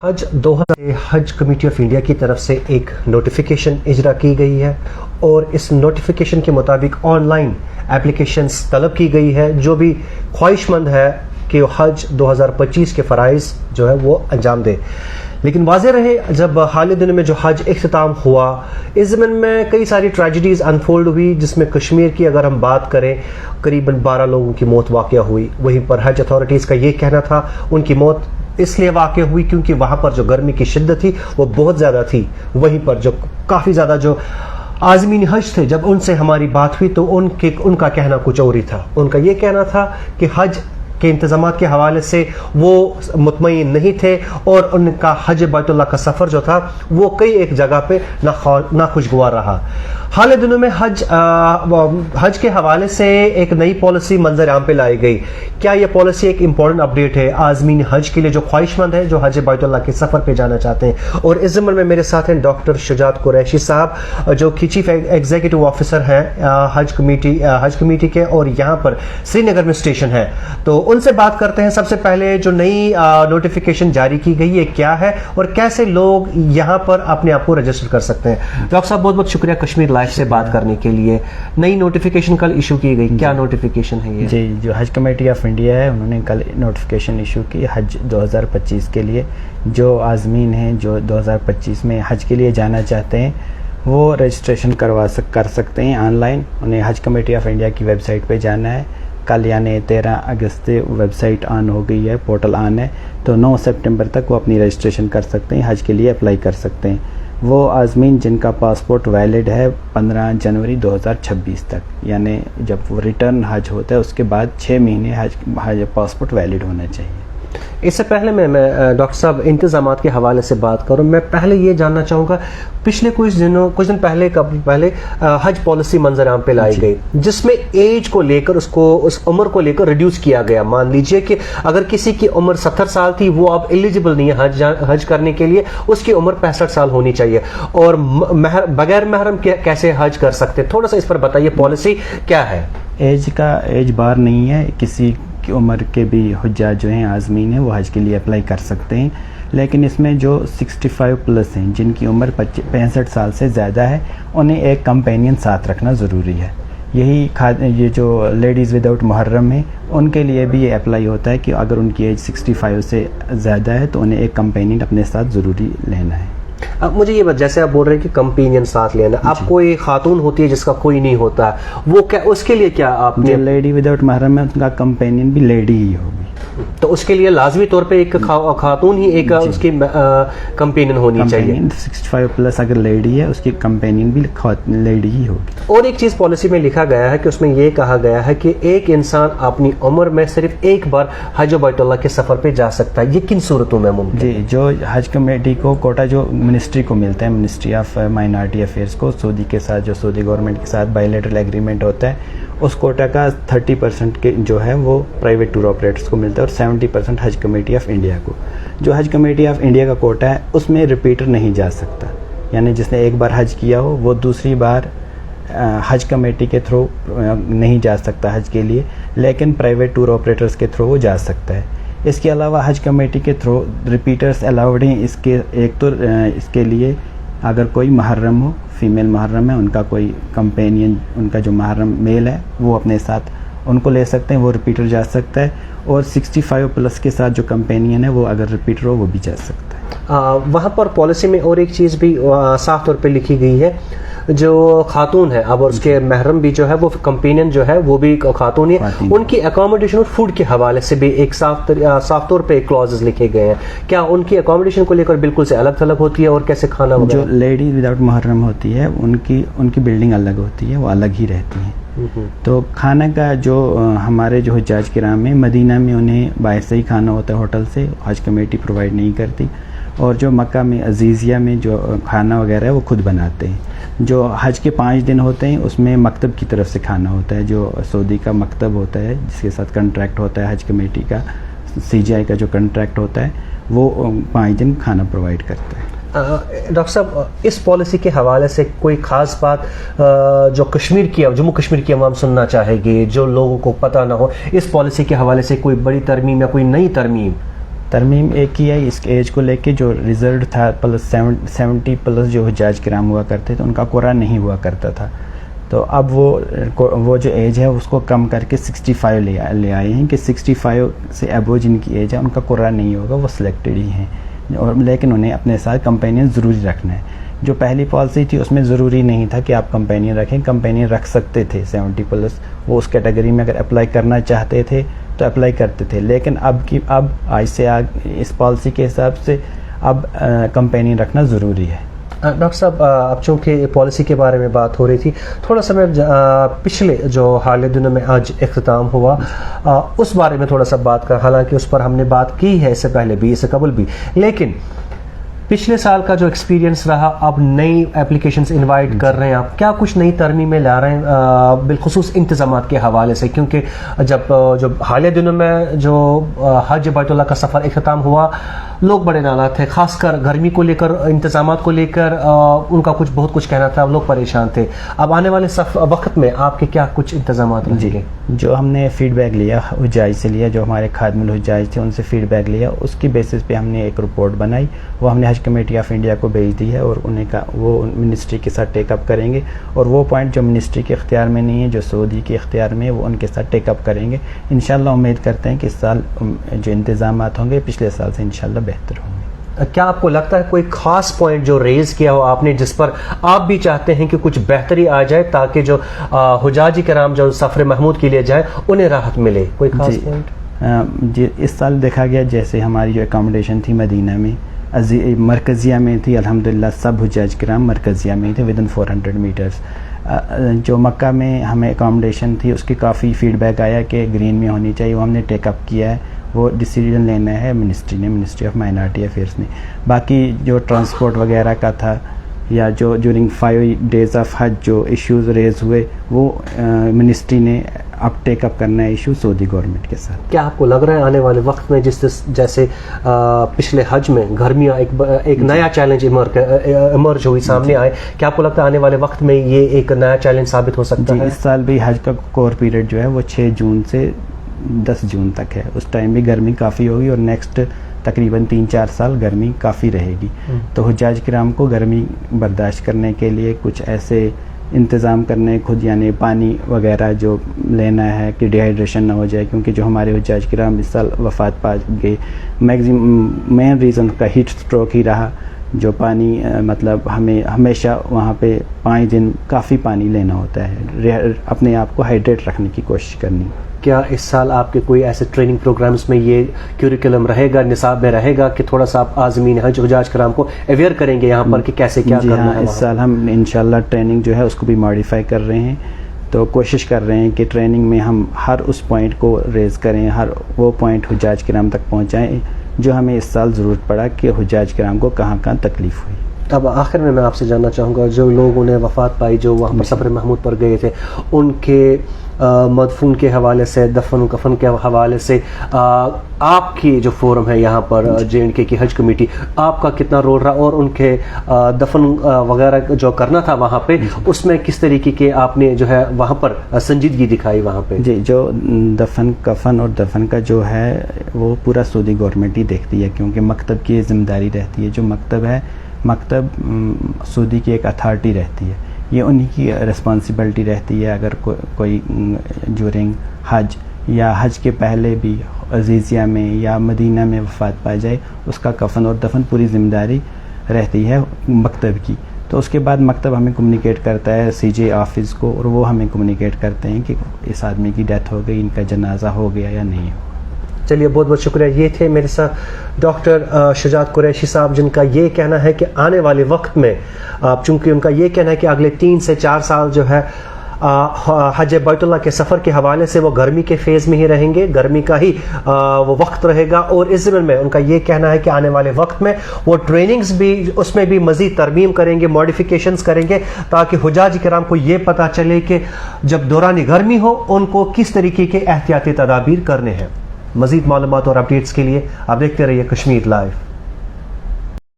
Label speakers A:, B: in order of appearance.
A: हज 2000 हज committee of India की तरफ से एक नोटिफिकेशन इजरा की गई है और इस नोटिफिकेशन के मुताबिक ऑनलाइन एप्लीकेशंस तलब की गई है। जो भी ख्वाहिशमंद है कि हज 2025 के फ़राइज़ जो है वो अंजाम दे। लेकिन वाज़ेह रहे, जब हाल ही दिनों में जो हज इख्तिताम हुआ, इस ज़मन में कई सारी ट्रेजिडीज़ अनफोल्ड हुई, जिसमें कश्मीर की अगर हम बात करें करीबन 12 लोगों की मौत वाक़या हुई। वहीं पर हज अथॉरिटीज़ का ये कहना था उनकी मौत इसलिए वाक़ हुई क्योंकि वहाँ पर जो गर्मी की शिद्दत थी वो बहुत ज़्यादा थी। वहीं पर जो काफ़ी ज़्यादा जो आज़मीन हज थे, जब उनसे हमारी बात हुई तो उनका कहना कुछ और ही था। उनका ये कहना था कि हज के इंतज़ामात के हवाले से वो मुतमईन नहीं थे और उनका हज बैतुल्लाह का सफ़र जो था वो कई एक जगह पे नाखुशगवार रहा। हाल दिनों में हज के हवाले से एक नई पॉलिसी मंजर आम पे लाई गई। क्या ये पॉलिसी एक इम्पॉर्टेंट अपडेट है आज़मीन हज के लिए जो ख्वाहिशमंद है, जो हज बैतुल्लाह के सफ़र पे जाना चाहते हैं? और इस ज़मन में मेरे साथ हैं डॉक्टर शुजात कुरैशी साहब, जो कि चीफ एग्जीक्यूटिव ऑफिसर हैं हज कमेटी के, और यहाँ पर श्रीनगर में स्टेशन है। तो उनसे बात करते हैं। सबसे पहले जो नई नोटिफिकेशन जारी की गई है क्या है और कैसे लोग यहाँ पर अपने आप को रजिस्टर कर सकते हैं? डॉक्टर साहब बहुत बहुत शुक्रिया कश्मीर लाइव से बात करने के लिए। नई नोटिफिकेशन कल इशू की गई, क्या नोटिफिकेशन है ये?
B: जी, जो हज कमेटी ऑफ इंडिया है उन्होंने कल नोटिफिकेशन इशू की हज 2025 के लिए। जो आज़मीन हैं जो 2025 में हज के लिए जाना चाहते हैं वो रजिस्ट्रेशन कर सकते हैं ऑनलाइन। उन्हें हज कमेटी ऑफ इंडिया की वेबसाइट पे जाना है। कल यानी 13 अगस्त से वेबसाइट ऑन हो गई है, पोर्टल ऑन है, तो 9 सितंबर तक वो अपनी रजिस्ट्रेशन कर सकते हैं, हज के लिए अप्लाई कर सकते हैं। वो आज़मीन जिनका पासपोर्ट वैलिड है 15 जनवरी 2026 तक, यानी जब वो रिटर्न हज होता है उसके बाद 6 महीने हज पासपोर्ट वैलिड होना चाहिए।
A: इससे पहले मैं डॉक्टर साहब इंतज़ामात के हवाले से बात करूं, मैं पहले ये जानना चाहूँगा, पिछले कुछ दिन पहले हज पॉलिसी मंजर आम पे लाई गई जिसमें एज को लेकर उस उम्र को लेकर रिड्यूस किया गया। मान लीजिए कि अगर किसी की उम्र 70 साल थी वो अब एलिजिबल नहीं है हज करने के लिए, उसकी उम्र 65 साल होनी चाहिए। और बगैर महरम कैसे हज कर सकते? थोड़ा सा इस पर बताइए, पॉलिसी क्या है?
B: एज बार नहीं है, किसी की उम्र के भी हुज्जाज जो हैं आज़मीन हैं वो हज के लिए अप्लाई कर सकते हैं। लेकिन इसमें जो 65 प्लस हैं जिनकी उम्र 65 साल से ज़्यादा है उन्हें एक कंपेनियन साथ रखना ज़रूरी है। ये जो लेडीज़ विदाउट मुहर्रम है उनके लिए भी ये अप्लाई होता है कि अगर उनकी एज 65 से ज़्यादा है तो उन्हें एक कंपेनियन अपने साथ ज़रूरी लेना है।
A: अब मुझे ये बात, जैसे आप बोल रहे हैं कि कंपेनियन साथ लेना, अब कोई खातून होती है जिसका कोई नहीं होता, वो क्या, उसके लिए क्या आपने?
B: जो लेडी विदाउट महरम है उनका कंपेनियन भी लेडी ही होगी,
A: तो उसके लिए लाजमी तौर पे एक खातून ही एक उसकी कंपेनियन होनी चाहिए।
B: 65 प्लस अगर लेडी है उसकी कंपेनियन भी लेडी ही होगी।
A: और एक चीज़ पॉलिसी में लिखा गया है कि उसमें ये कहा गया है कि एक इंसान अपनी उम्र में सिर्फ एक बार हज बैतुल्लाह के सफ़र पे जा सकता है। ये किन सूरतों में मुमकिन?
B: जी, जो हज कमेटी को कोटा जो मिनिस्ट्री को मिलता है, मिनिस्ट्री ऑफ माइनॉरिटी अफेयर्स को, सऊदी के साथ जो सऊदी गवर्नमेंट के साथ बायलैटरल एग्रीमेंट होता है, उस कोटा का 30% के जो है वो प्राइवेट टूर ऑपरेटर्स को मिलता है और 70% हज कमेटी ऑफ इंडिया को। जो हज कमेटी ऑफ इंडिया का कोटा है उसमें रिपीटर नहीं जा सकता, यानी जिसने एक बार हज किया हो वो दूसरी बार हज कमेटी के थ्रू नहीं जा सकता हज के लिए, लेकिन प्राइवेट टूर ऑपरेटर्स के थ्रू वो जा सकता है। इसके अलावा हज कमेटी के थ्रू रिपीटर्स अलाउड हैं। इसके लिए अगर कोई मुहर्रम हो, फीमेल मुहर्रम है, उनका कोई कंपेनियन, उनका जो मुहर्रम मेल है वो अपने साथ उनको ले सकते हैं, वो रिपीटर जा सकता है। और 65 प्लस के साथ जो कंपेनियन है वो अगर रिपीटर हो वो भी जा सकता है।
A: वहाँ पर पॉलिसी में और एक चीज़ भी साफ तौर पे लिखी गई है, जो खातून है अब और उसके महरम भी जो है वो कंपेनियन जो है वो भी खातून है, उनकी अकोमोडेशन और फूड के हवाले से भी एक साफ तौर पे क्लॉजेस लिखे गए हैं। क्या उनकी अकोमोडेशन को लेकर बिल्कुल से अलग थलग होती है और कैसे खाना वगैरह?
B: जो लेडी विदाउट मुहर्रम होती है उनकी बिल्डिंग अलग होती है, वो अलग ही रहती हैं। तो खाना का जो हमारे जो हुज्जाज किराम में मदीना में उन्हें बाहर से ही खाना होता है, होटल से हज कमेटी प्रोवाइड नहीं करती। और जो मक्का में अजीज़िया में जो खाना वगैरह है वो खुद बनाते हैं। जो हज के 5 दिन होते हैं उसमें मकतब की तरफ से खाना होता है, जो सऊदी का मकतब होता है जिसके साथ कंट्रैक्ट होता है हज कमेटी का, CGI का जो कंट्रैक्ट होता है वो 5 दिन खाना प्रोवाइड करता है।
A: डॉक्टर साहब, इस पॉलिसी के हवाले से कोई ख़ास बात जो जम्मू कश्मीर की अवाम सुनना चाहेगी, जो लोगों को पता ना हो, इस पॉलिसी के हवाले से कोई बड़ी तरमीम या कोई नई तरमीम?
B: ترمیم ایک ہی ہے اس ایج کو لے کے. جو ریزرو تھا پلس 70 پلس جو حجاج کرام ہوا کرتے تو ان کا قرعہ نہیں ہوا کرتا تھا. تو اب وہ جو ایج ہے اس کو کم کر کے 65 لے آئے ہیں کہ 65 سے ابو جن کی ایج ہے ان کا قرعہ نہیں ہوگا, وہ سلیکٹڈ ہی ہیں, اور لیکن انہیں اپنے ساتھ کمپینین ضروری رکھنا ہے. جو پہلی پالیسی تھی اس میں ضروری نہیں تھا کہ آپ کمپینین رکھیں, کمپینین رکھ سکتے تھے 70 پلس, وہ اس کیٹیگری میں اگر اپلائی کرنا چاہتے تھے تو اپلائی کرتے تھے. لیکن اب آج سے اس پالیسی کے حساب سے اب کمپینین رکھنا ضروری ہے.
A: ڈاکٹر صاحب, اب چونکہ پالیسی کے بارے میں بات ہو رہی تھی, تھوڑا سا میں پچھلے جو حالیہ دنوں میں آج اختتام ہوا اس بارے میں تھوڑا سا بات کر, حالانکہ اس پر ہم نے بات کی ہے اس سے پہلے بھی, اس سے قبل بھی, لیکن پچھلے سال کا جو ایکسپیرینس رہا, اب نئی اپلیکیشنز انوائٹ کر رہے ہیں آپ, کیا کچھ نئی ترمیمیں لا رہے ہیں بالخصوص انتظامات کے حوالے سے؟ کیونکہ جو حالیہ دنوں میں جو حج بیت اللہ کا سفر اختتام ہوا, لوگ بڑے ناراض تھے, خاص کر گرمی کو لے کر, انتظامات کو لے کر ان کا بہت کچھ کہنا تھا, لوگ پریشان تھے. اب آنے والے وقت میں آپ کے کیا کچھ انتظامات رہیں گے؟
B: جو ہم نے فیڈ بیک لیا حجاج سے لیا, جو ہمارے خادم الحجاج تھے ان سے فیڈ بیک لیا, اس کی بیسس پہ ہم نے ایک رپورٹ بنائی, وہ ہم نے حج کمیٹی آف انڈیا کو بھیج دی ہے, اور وہ منسٹری کے ساتھ ٹیک اپ کریں گے, اور وہ پوائنٹ جو منسٹری کے اختیار میں نہیں ہے, جو سعودی کے اختیار میں ہے, وہ ان کے ساتھ ٹیک اپ کریں گے. انشاءاللہ امید کرتے ہیں کہ اس سال جو انتظامات ہوں گے پچھلے سال سے انشاءاللہ بہتر ہوں گے.
A: کیا آپ کو لگتا ہے کوئی خاص پوائنٹ جو ریز کیا ہو آپ نے, جس پر آپ بھی چاہتے ہیں کہ کچھ بہتری آ جائے تاکہ جو حجاج کرام جو سفر محمود کے لیے جائے انہیں راحت ملے؟ کوئی خاص پوائنٹ؟
B: جی, اس سال دیکھا گیا جیسے ہماری جو اکاموڈیشن تھی مدینہ میں مرکزیہ میں تھی, الحمدللہ سب حجاج کرام مرکزیہ میں تھے ودن 400 میٹرز. جو مکہ میں ہمیں اکاموڈیشن تھی اس کی کافی فیڈ بیک آیا کہ گرین میں ہونی چاہیے, وہ ہم نے ٹیک اپ کیا ہے, وہ ڈیسیجن لینا ہے منسٹری آف مائنارٹی افیئرس نے. باقی جو ٹرانسپورٹ وغیرہ کا تھا, یا جو ڈیورنگ 5 days آف حج جو ایشوز ریز ہوئے, وہ منسٹری نے اب ٹیک اپ کرنا ہے ایشو سعودی گورنمنٹ کے ساتھ.
A: کیا آپ کو لگ رہا ہے آنے والے وقت میں جیسے پچھلے حج میں گرمیاں ایک نیا چیلنج ایمرج ہوئی سامنے آئے, کیا آپ کو لگتا ہے آنے والے وقت میں یہ ایک نیا چیلنج ثابت ہو سکتا ہے؟
B: اس سال بھی حج کا کور پیریڈ جو ہے وہ 6 جون سے 10 جون تک ہے, اس ٹائم بھی گرمی کافی ہوگی, اور نیکسٹ تقریباً 3-4 سال گرمی کافی رہے گی. تو حجاج کرام کو گرمی برداشت کرنے کے لیے کچھ ایسے انتظام کرنے خود, یعنی پانی وغیرہ جو لینا ہے کہ ڈی ہائیڈریشن نہ ہو جائے, کیونکہ جو ہمارے حجاج کرام اس سال وفات پا گئے, مین ریزن کا ہیٹ اسٹروک ہی رہا. جو پانی مطلب ہمیں ہمیشہ وہاں پہ 5 دن کافی پانی لینا ہوتا ہے, اپنے آپ کو ہائیڈریٹ رکھنے کی کوشش کرنی.
A: کیا اس سال آپ کے کوئی ایسے ٹریننگ پروگرامز میں یہ کیوریکولم رہے گا, نصاب میں رہے گا کہ تھوڑا سا آپ عازمین حج حجاج کرام کو اویئر کریں گے یہاں پر کہ کیسے کیا کرنا ہے؟
B: اس سال ہم انشاءاللہ ٹریننگ جو ہے اس کو بھی ماڈیفائی کر رہے ہیں, تو کوشش کر رہے ہیں کہ ٹریننگ میں ہم ہر اس پوائنٹ کو ریز کریں, ہر وہ پوائنٹ حجاج کرام تک پہنچائیں جو ہمیں اس سال ضرورت پڑا کہ حجاج کرام کو کہاں کہاں تکلیف ہوئی.
A: اب آخر میں آپ سے جاننا چاہوں گا, جو لوگوں نے وفات پائی جو وہاں پر سفر محمود پر گئے تھے, ان کے مدفون کے حوالے سے, دفن و کفن کے حوالے سے آپ کی جو فورم ہے یہاں پر JNK کی حج کمیٹی, آپ کا کتنا رول رہا, اور ان کے دفن وغیرہ جو کرنا تھا وہاں پہ اس میں کس طریقے کے آپ نے جو ہے وہاں پر سنجیدگی دکھائی وہاں پہ؟
B: جی, جو دفن کفن اور دفن کا جو ہے وہ پورا سعودی گورنمنٹ ہی دیکھتی ہے, کیونکہ مکتب کی ذمہ داری رہتی ہے. جو مکتب ہے, مکتب سعودی کی ایک اتھارٹی رہتی ہے, یہ انہی کی رسپانسبلٹی رہتی ہے. اگر کوئی ڈیورنگ حج یا حج کے پہلے بھی عزیزیہ میں یا مدینہ میں وفات پا جائے, اس کا کفن اور دفن پوری ذمہ داری رہتی ہے مکتب کی. تو اس کے بعد مکتب ہمیں کمیونیکیٹ کرتا ہے CJ آفس کو, اور وہ ہمیں کمیونیکیٹ کرتے ہیں کہ اس آدمی کی ڈیتھ ہو گئی, ان کا جنازہ ہو گیا یا نہیں ہو.
A: چلیے, بہت بہت شکریہ. یہ تھے میرے ساتھ ڈاکٹر شجاعت قریشی صاحب, جن کا یہ کہنا ہے کہ آنے والے وقت میں, چونکہ ان کا یہ کہنا ہے کہ اگلے 3 سے 4 سال جو ہے حج بیت اللہ کے سفر کے حوالے سے وہ گرمی کے فیز میں ہی رہیں گے, گرمی کا ہی وہ وقت رہے گا, اور اس ضمن میں ان کا یہ کہنا ہے کہ آنے والے وقت میں وہ ٹریننگز بھی اس میں بھی مزید ترمیم کریں گے, ماڈیفیکیشنز کریں گے, تاکہ حجاج کرام کو یہ پتہ چلے کہ جب دوران گرمی ہو ان کو کس طریقے کے احتیاطی تدابیر کرنے ہیں. مزید معلومات اور اپڈیٹس کے لیے آپ دیکھتے رہیے کشمیر لائیو.